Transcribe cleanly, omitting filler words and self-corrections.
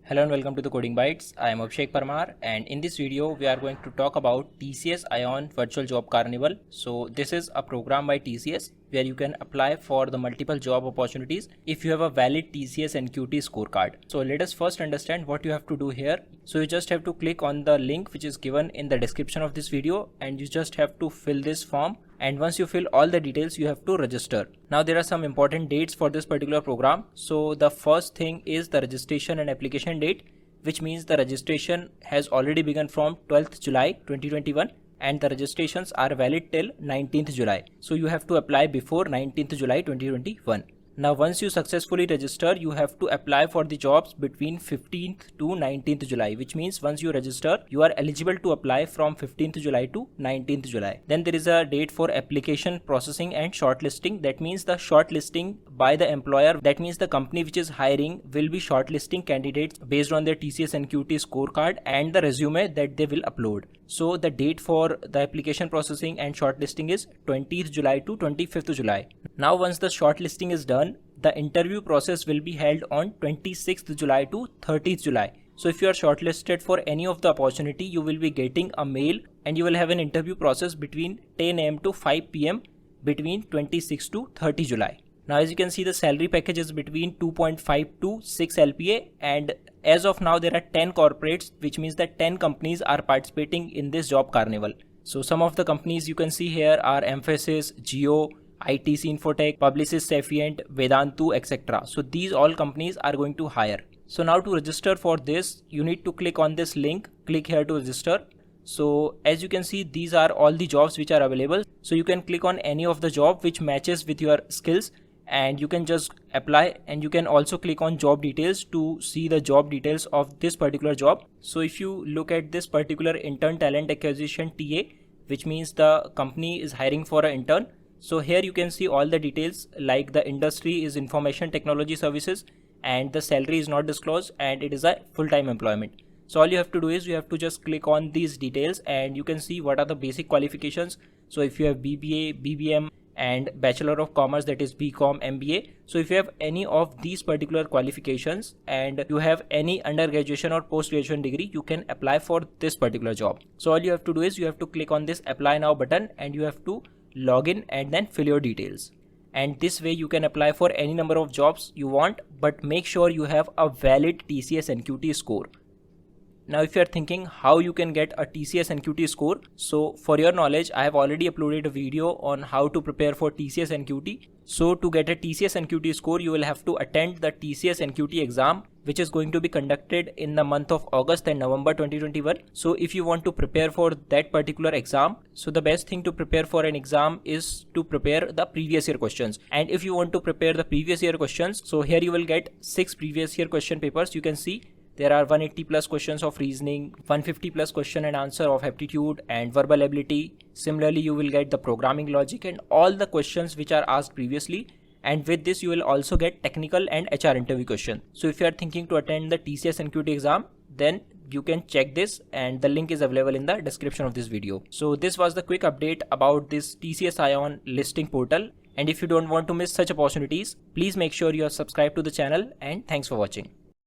Hello and welcome to the Coding Bytes. I am Abhishek Parmar, and in this video we are going to talk about TCS Ion Virtual Job Carnival. So this is a program by TCS where you can apply for the multiple job opportunities if you have a valid TCS NQT scorecard. So let us first understand what you have to do here. So you just have to click on the link which is given in the description of this video, and you just have to fill this form. And once you fill all the details, you have to register. Now there are some important dates for this particular program. So the first thing is the registration and application date, which means the registration has already begun from 12th July 2021 and the registrations are valid till 19th July. So you have to apply before 19th July 2021. Now once you successfully register, you have to apply for the jobs between 15th to 19th July, which means once you register, you are eligible to apply from 15th July to 19th July. Then there is a date for application processing and shortlisting. That means the shortlisting by the employer, that means the company which is hiring will be shortlisting candidates based on their TCS NQT scorecard and the resume that they will upload. So the date for the application processing and shortlisting is 20th July to 25th July. Now once the shortlisting is done, the interview process will be held on 26th July to 30th July. So if you are shortlisted for any of the opportunity, you will be getting a mail and you will have an interview process between 10 am to 5 pm between 26 to 30 July. Now as you can see, the salary package is between 2.5 to 6 LPA, and as of now there are 10 corporates, which means that 10 companies are participating in this job carnival. So some of the companies you can see here are Mphasis, Jio, ITC Infotech, Publicis Sapient, Vedantu, etc. So these all companies are going to hire. So now to register for this, you need to click on this link, click here to register. So as you can see, these are all the jobs which are available. So you can click on any of the job which matches with your skills and you can just apply, and you can also click on job details to see the job details of this particular job. So if you look at this particular intern talent acquisition TA, which means the company is hiring for an intern. So here you can see all the details, like the industry is information technology services and the salary is not disclosed and it is a full-time employment. So all you have to do is you have to just click on these details and you can see what are the basic qualifications. So if you have BBA, BBM and Bachelor of Commerce, that is BCom, MBA. So if you have any of these particular qualifications and you have any undergraduation or post-graduation degree, you can apply for this particular job. So all you have to do is you have to click on this apply now button and you have to log in and then fill your details. And this way you can apply for any number of jobs you want, but make sure you have a valid TCS NQT score. Now if you are thinking how you can get a TCS NQT score, so for your knowledge, I have already uploaded a video on how to prepare for TCS NQT. So to get a TCS NQT score, you will have to attend the TCS NQT exam, which is going to be conducted in the month of August and November 2021. So if you want to prepare for that particular exam, so the best thing to prepare for an exam is to prepare the previous year questions. And if you want to prepare the previous year questions, so here you will get 6 previous year question papers. You can see there are 180 plus questions of reasoning, 150 plus question and answer of aptitude and verbal ability. Similarly, you will get the programming logic and all the questions which are asked previously. And with this, you will also get technical and HR interview question. So if you are thinking to attend the TCS NQT exam, then you can check this and the link is available in the description of this video. So this was the quick update about this TCS Ion listing portal. And if you don't want to miss such opportunities, please make sure you are subscribed to the channel, and thanks for watching.